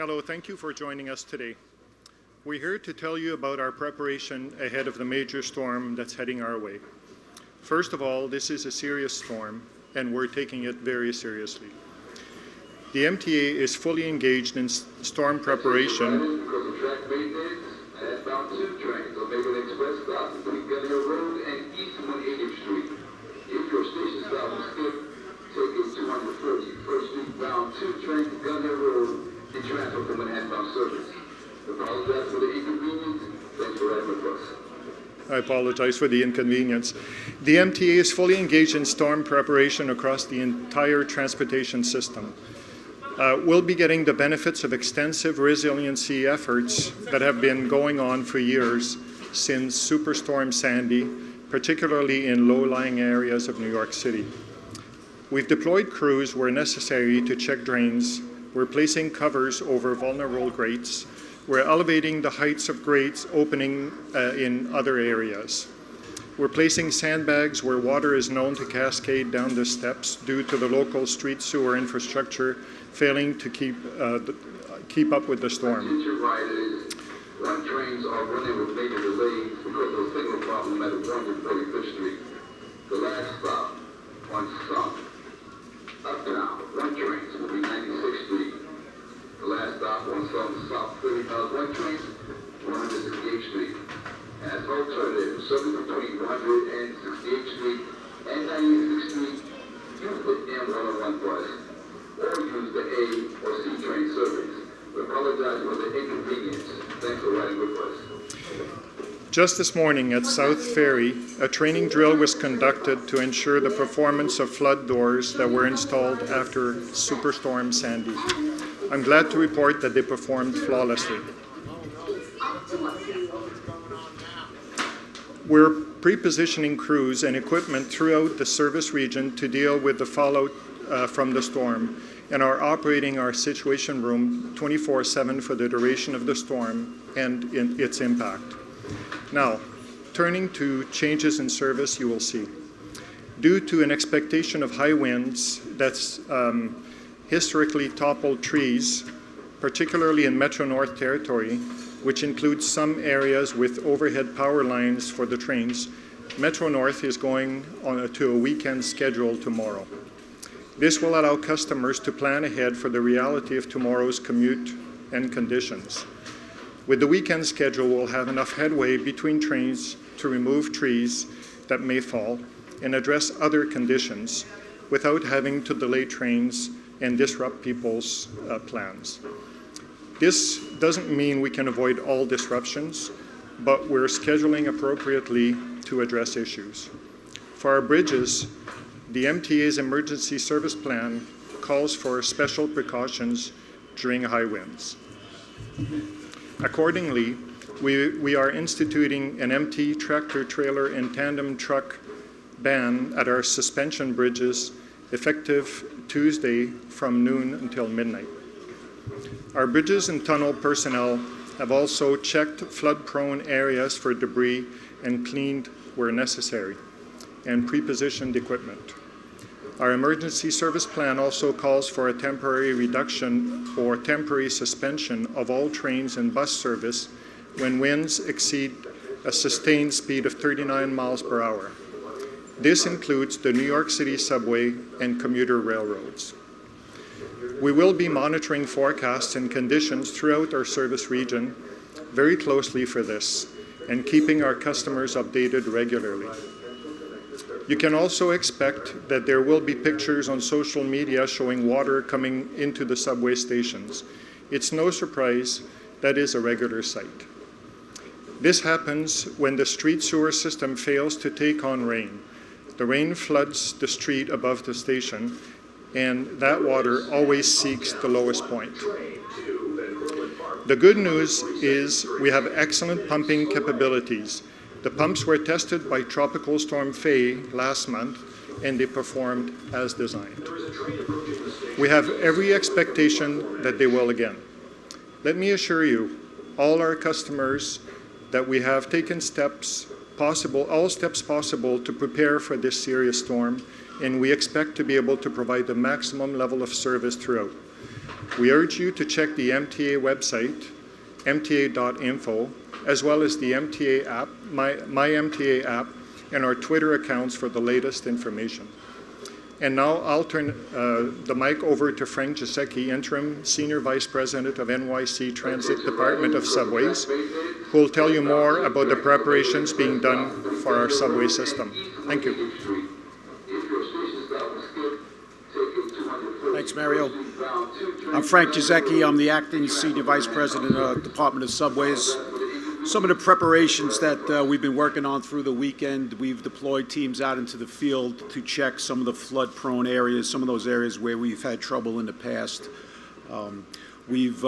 Hello, thank you for joining us today. We're here to tell you about our preparation ahead of the major storm that's heading our way. First of all, this is a serious storm, and we're taking it very seriously. The MTA is fully engaged in storm preparation. I apologize for the inconvenience. The MTA is fully engaged in storm preparation across the entire transportation system. We'll be getting the benefits of extensive resiliency efforts that have been going on for years since Superstorm Sandy, particularly in low-lying areas of New York City. We've deployed crews where necessary to check drains. We're placing covers over vulnerable grates. We're elevating the heights of grates opening in other areas. We're placing sandbags where water is known to cascade down the steps due to the local street sewer infrastructure failing to keep up with the storm. Trains are running with major delays because of a signal problem at 135th Street. The last stop on South Uptown, one trains will be 96th Street. The last stop on South 1 train, 168th Street. As alternative, serving between 168th Street and 96th Street, use the M101 bus or use the A or C train service. We apologize for the inconvenience. Thanks for riding with us. Just this morning at South Ferry, a training drill was conducted to ensure the performance of flood doors that were installed after Superstorm Sandy. I'm glad to report that they performed flawlessly. We're pre-positioning crews and equipment throughout the service region to deal with the fallout from the storm, and are operating our situation room 24/7 for the duration of the storm and its impact. Now, turning to changes in service, you will see. Due to an expectation of high winds that's historically toppled trees, particularly in Metro North territory, which includes some areas with overhead power lines for the trains, Metro North is going to a weekend schedule tomorrow. This will allow customers to plan ahead for the reality of tomorrow's commute and conditions. With the weekend schedule, we'll have enough headway between trains to remove trees that may fall and address other conditions without having to delay trains and disrupt people's plans. This doesn't mean we can avoid all disruptions, but we're scheduling appropriately to address issues. For our bridges, the MTA's emergency service plan calls for special precautions during high winds. Accordingly, we are instituting an empty tractor trailer and tandem truck ban at our suspension bridges effective Tuesday from noon until midnight. Our bridges and tunnel personnel have also checked flood-prone areas for debris and cleaned where necessary, and pre-positioned equipment. Our emergency service plan also calls for a temporary reduction or temporary suspension of all trains and bus service when winds exceed a sustained speed of 39 miles per hour. This includes the New York City subway and commuter railroads. We will be monitoring forecasts and conditions throughout our service region very closely for this and keeping our customers updated regularly. You can also expect that there will be pictures on social media showing water coming into the subway stations. It's no surprise that is a regular sight. This happens when the street sewer system fails to take on rain. The rain floods the street above the station, and that water always seeks the lowest point. The good news is we have excellent pumping capabilities. The pumps were tested by Tropical Storm Faye last month, and they performed as designed. We have every expectation that they will again. Let me assure you, all our customers, that we have taken steps all steps possible to prepare for this serious storm, and we expect to be able to provide the maximum level of service throughout. We urge you to check the MTA website, mta.info, as well as the MTA app, my MTA app, and our Twitter accounts for the latest information. And now I'll turn the mic over to Frank Giesecke, Interim Senior Vice President of NYC Transit Department of Subways, who will tell you more about the preparations being done for our subway system. Thank you. Thanks, Mario. I'm Frank Giesecke. I'm the Acting Senior Vice President of the Department of Subways. Some of the preparations that we've been working on through the weekend, we've deployed teams out into the field to check some of the flood-prone areas, some of those areas where we've had trouble in the past. We've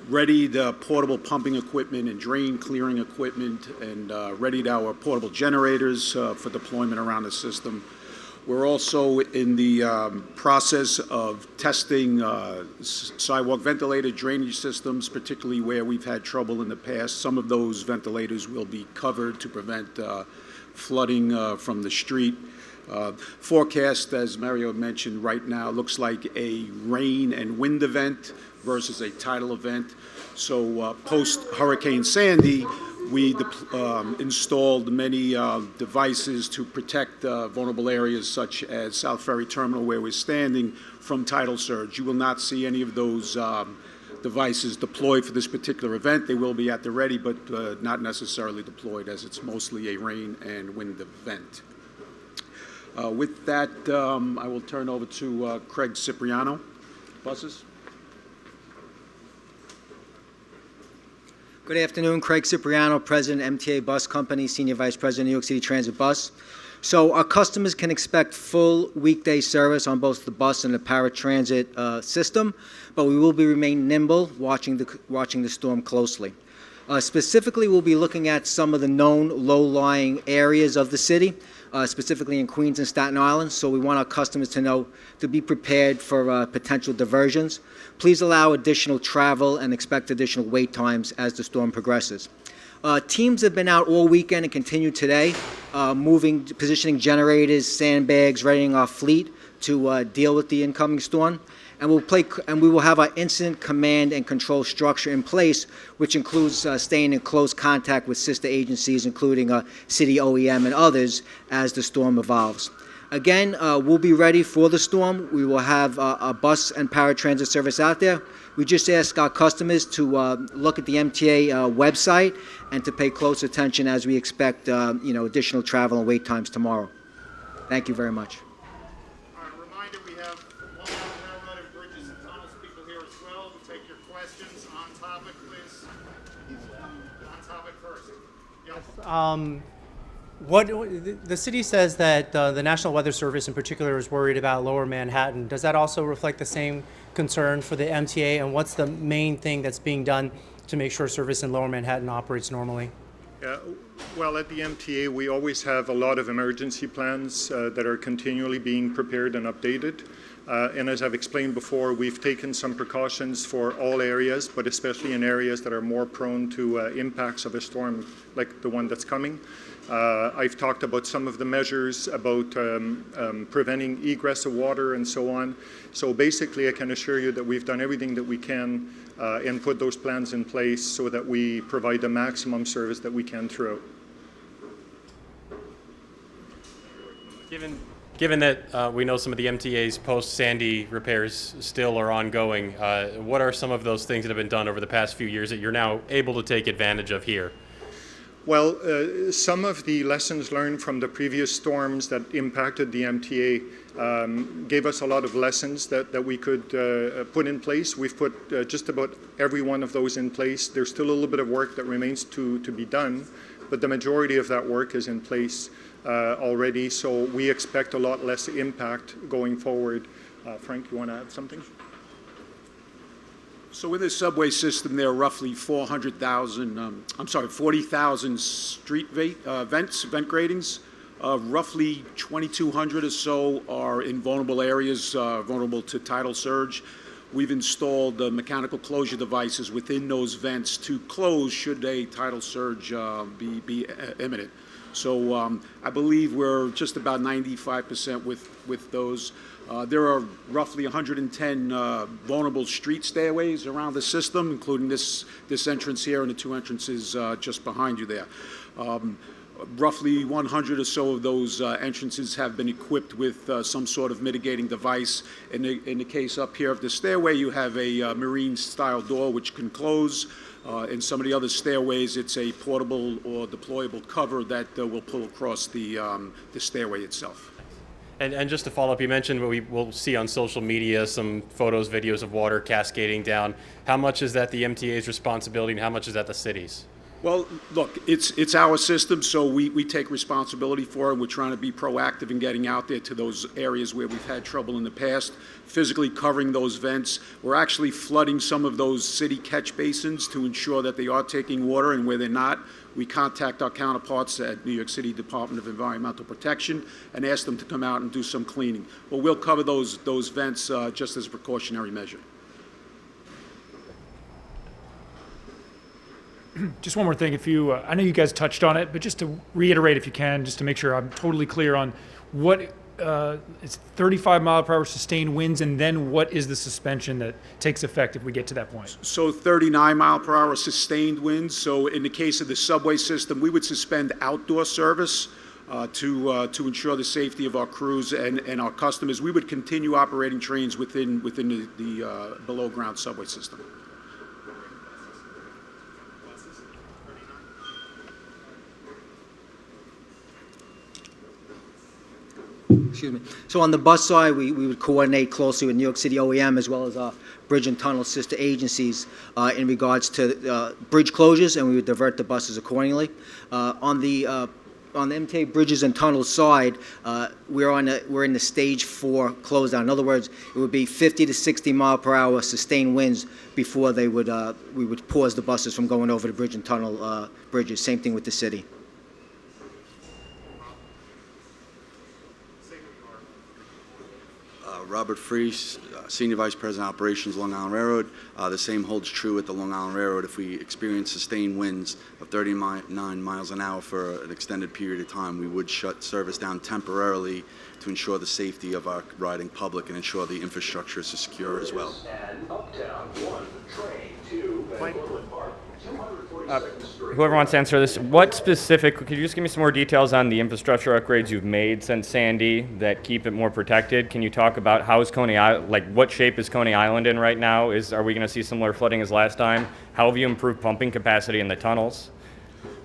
readied portable pumping equipment and drain clearing equipment, and readied our portable generators for deployment around the system. We're also in the process of testing sidewalk ventilator drainage systems, particularly where we've had trouble in the past. Some of those ventilators will be covered to prevent flooding from the street. Forecast, as Mario mentioned, right now looks like a rain and wind event versus a tidal event. So post-Hurricane Sandy, we installed many devices to protect vulnerable areas such as South Ferry Terminal, where we're standing, from tidal surge. You will not see any of those devices deployed for this particular event. They will be at the ready, but not necessarily deployed, as it's mostly a rain and wind event. With that, I will turn over to Craig Cipriano. Buses. Good afternoon, Craig Cipriano, President, MTA Bus Company, Senior Vice President, New York City Transit Bus. So our customers can expect full weekday service on both the bus and the paratransit system, but we will remain nimble, watching the storm closely. Specifically, we'll be looking at some of the known low-lying areas of the city, specifically in Queens and Staten Island, so we want our customers to be prepared for potential diversions. Please allow additional travel and expect additional wait times as the storm progresses. Teams have been out all weekend and continue today, positioning generators, sandbags, readying our fleet to deal with the incoming storm. And we will have our incident command and control structure in place, which includes staying in close contact with sister agencies, including City OEM and others, as the storm evolves. Again, we'll be ready for the storm. We will have a bus and paratransit service out there. We just ask our customers to look at the MTA website and to pay close attention as we expect additional travel and wait times tomorrow. Thank you very much. Reminder, we have railroad and bridges and tunnels people here as well to take your questions on topic, please. On topic first. Yes. What the city says that the National Weather Service in particular is worried about Lower Manhattan. Does that also reflect the same concern for the MTA? And what's the main thing that's being done to make sure service in Lower Manhattan operates normally? Well, at the MTA, we always have a lot of emergency plans that are continually being prepared and updated. And as I've explained before, we've taken some precautions for all areas, but especially in areas that are more prone to impacts of a storm like the one that's coming. I've talked about some of the measures about preventing egress of water and so on. So basically, I can assure you that we've done everything that we can and put those plans in place so that we provide the maximum service that we can throughout. Given that we know some of the MTA's post-Sandy repairs still are ongoing, what are some of those things that have been done over the past few years that you're now able to take advantage of here? Well, some of the lessons learned from the previous storms that impacted the MTA gave us a lot of lessons that we could put in place. We've put just about every one of those in place. There's still a little bit of work that remains to be done, but the majority of that work is in place already, so we expect a lot less impact going forward. Frank, you want to add something? So in the subway system, there are roughly 40,000 street vent gratings. Roughly 2,200 or so are in vulnerable areas, vulnerable to tidal surge. We've installed mechanical closure devices within those vents to close should a tidal surge be imminent. So I believe we're just about 95% with those. There are roughly 110 vulnerable street stairways around the system, including this entrance here and the two entrances just behind you there. Roughly 100 or so of those entrances have been equipped with some sort of mitigating device. In the case up here of the stairway, you have a marine-style door which can close. In some of the other stairways, it's a portable or deployable cover that will pull across the stairway itself. And just to follow up, you mentioned what we will see on social media, some photos, videos of water cascading down. How much is that the MTA's responsibility and how much is that the city's? Well, look, it's our system, so we take responsibility for it. We're trying to be proactive in getting out there to those areas where we've had trouble in the past, physically covering those vents. We're actually flooding some of those city catch basins to ensure that they are taking water, and where they're not, we contact our counterparts at New York City Department of Environmental Protection and ask them to come out and do some cleaning. But we'll cover those vents just as a precautionary measure. Just one more thing, I know you guys touched on it, but just to reiterate if you can, just to make sure I'm totally clear on what, it's 35 mile per hour sustained winds, and then what is the suspension that takes effect if we get to that point? So 39 mile per hour sustained winds. So in the case of the subway system, we would suspend outdoor service to ensure the safety of our crews and our customers. We would continue operating trains within the below ground subway system. Excuse me. So on the bus side, we would coordinate closely with New York City OEM as well as our bridge and tunnel sister agencies in regards to bridge closures, and we would divert the buses accordingly. On the MTA bridges and tunnels side, we're in the stage 4 close down. In other words, it would be 50 to 60 mile per hour sustained winds before we would pause the buses from going over the bridge and tunnel bridges. Same thing with the city. Robert Freese, Senior Vice President Operations, Long Island Railroad. The same holds true at the Long Island Railroad. If we experience sustained winds of 39 miles an hour for an extended period of time, we would shut service down temporarily to ensure the safety of our riding public and ensure the infrastructure is secure as well. Whoever wants to answer this, could you just give me some more details on the infrastructure upgrades you've made since Sandy that keep it more protected? Can you talk about how is Coney Island, what shape is Coney Island in right now? Are we going to see similar flooding as last time? How have you improved pumping capacity in the tunnels?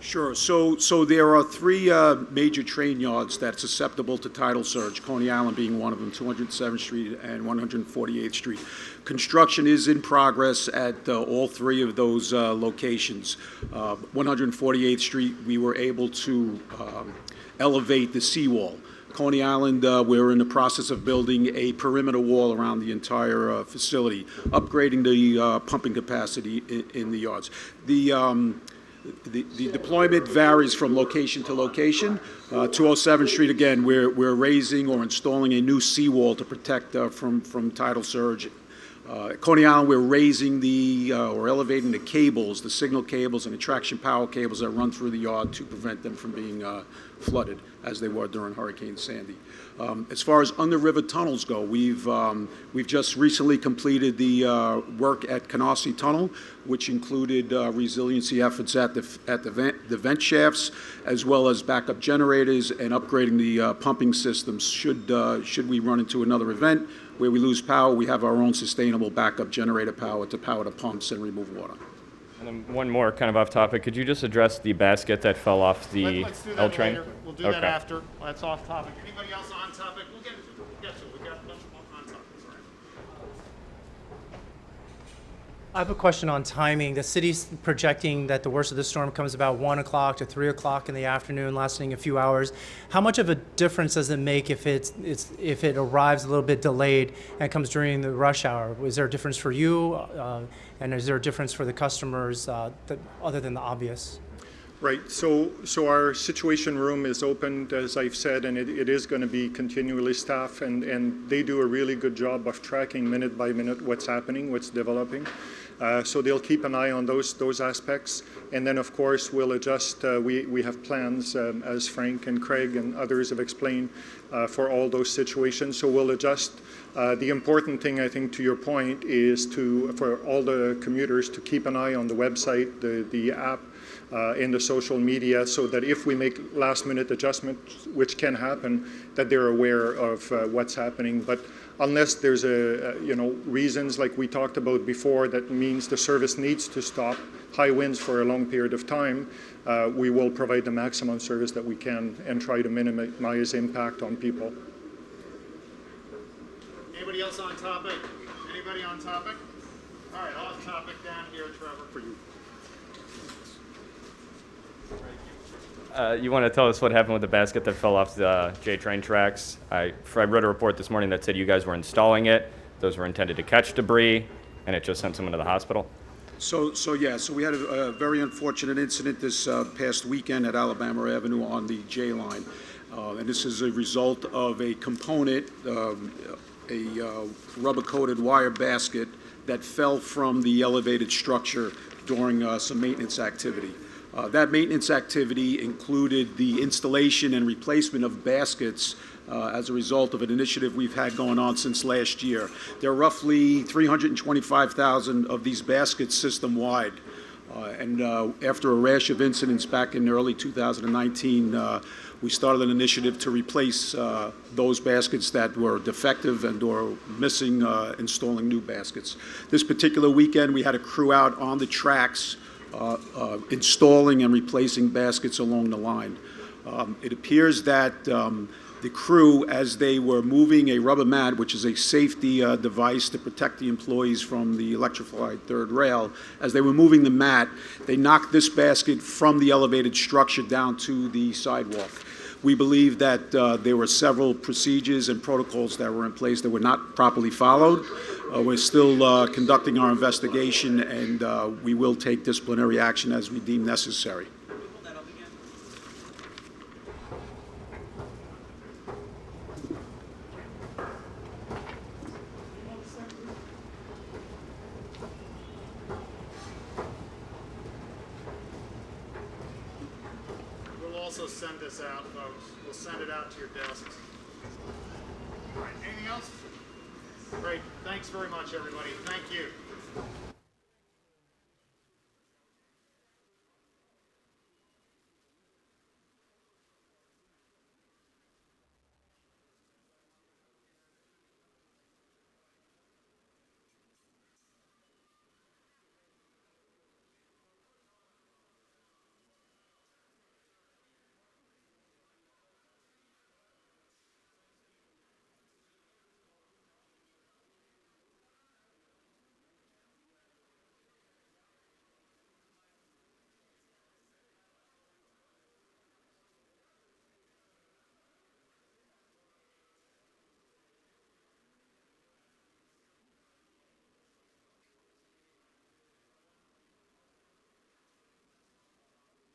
Sure. So there are 3 major train yards that's susceptible to tidal surge, Coney Island being one of them, 207th Street and 148th Street. Construction is in progress at all 3 of those locations. 148th Street, we were able to elevate the seawall. Coney Island, we're in the process of building a perimeter wall around the entire facility, upgrading the pumping capacity in the yards. The deployment varies from location to location. 207th Street, again, we're raising or installing a new seawall to protect from tidal surge. Coney Island, we're raising or elevating the cables, the signal cables and the traction power cables that run through the yard to prevent them from being flooded as they were during Hurricane Sandy. As far as under-river tunnels go, we've just recently completed the work at Canarsie Tunnel, which included resiliency efforts at the vent shafts, as well as backup generators and upgrading the pumping systems. Should we run into another event where we lose power, we have our own sustainable backup generator power to power the pumps and remove water. And then one more kind of off topic. Could you just address the basket that fell off the Let's do L that train? later. We'll do that after. That's off topic. Anybody else on topic? We'll get to it. We've got a bunch more on topic. Sorry. I have a question on timing. The city's projecting that the worst of the storm comes about 1 o'clock to 3 o'clock in the afternoon, lasting a few hours. How much of a difference does it make if it arrives a little bit delayed and comes during the rush hour? Is there a difference for you, and is there a difference for the customers other than the obvious? Right, so our situation room is opened, as I've said, and it is going to be continually staffed, and they do a really good job of tracking minute by minute what's happening, what's developing. So they'll keep an eye on those aspects, and then of course we'll adjust. We have plans, as Frank and Craig and others have explained, for all those situations. So we'll adjust. The important thing, I think, to your point, is for all the commuters to keep an eye on the website, the app, in the social media, so that if we make last-minute adjustments, which can happen, that they're aware of what's happening. But unless there's reasons like we talked about before that means the service needs to stop, high winds for a long period of time, we will provide the maximum service that we can and try to minimize impact on people. Anybody else on topic? Anybody on topic? All right, off topic down here, Trevor. For you. You want to tell us what happened with the basket that fell off the J train tracks? I read a report this morning that said you guys were installing it. Those were intended to catch debris, and it just sent someone to the hospital. So we had a very unfortunate incident this past weekend at Alabama Avenue on the J line. And this is a result of a component, a rubber-coated wire basket that fell from the elevated structure during some maintenance activity. That maintenance activity included the installation and replacement of baskets as a result of an initiative we've had going on since last year. There are roughly 325,000 of these baskets system-wide. And after a rash of incidents back in early 2019, we started an initiative to replace those baskets that were defective and or missing, installing new baskets. This particular weekend, we had a crew out on the tracks installing and replacing baskets along the line. It appears that the crew, as they were moving a rubber mat, which is a safety device to protect the employees from the electrified third rail, as they were moving the mat, they knocked this basket from the elevated structure down to the sidewalk. We believe that there were several procedures and protocols that were in place that were not properly followed. We're still conducting our investigation, and we will take disciplinary action as we deem necessary. We'll also send this out, folks. We'll send it out to your desks. All right, anything else? Great. Thanks very much, everybody. Thank you.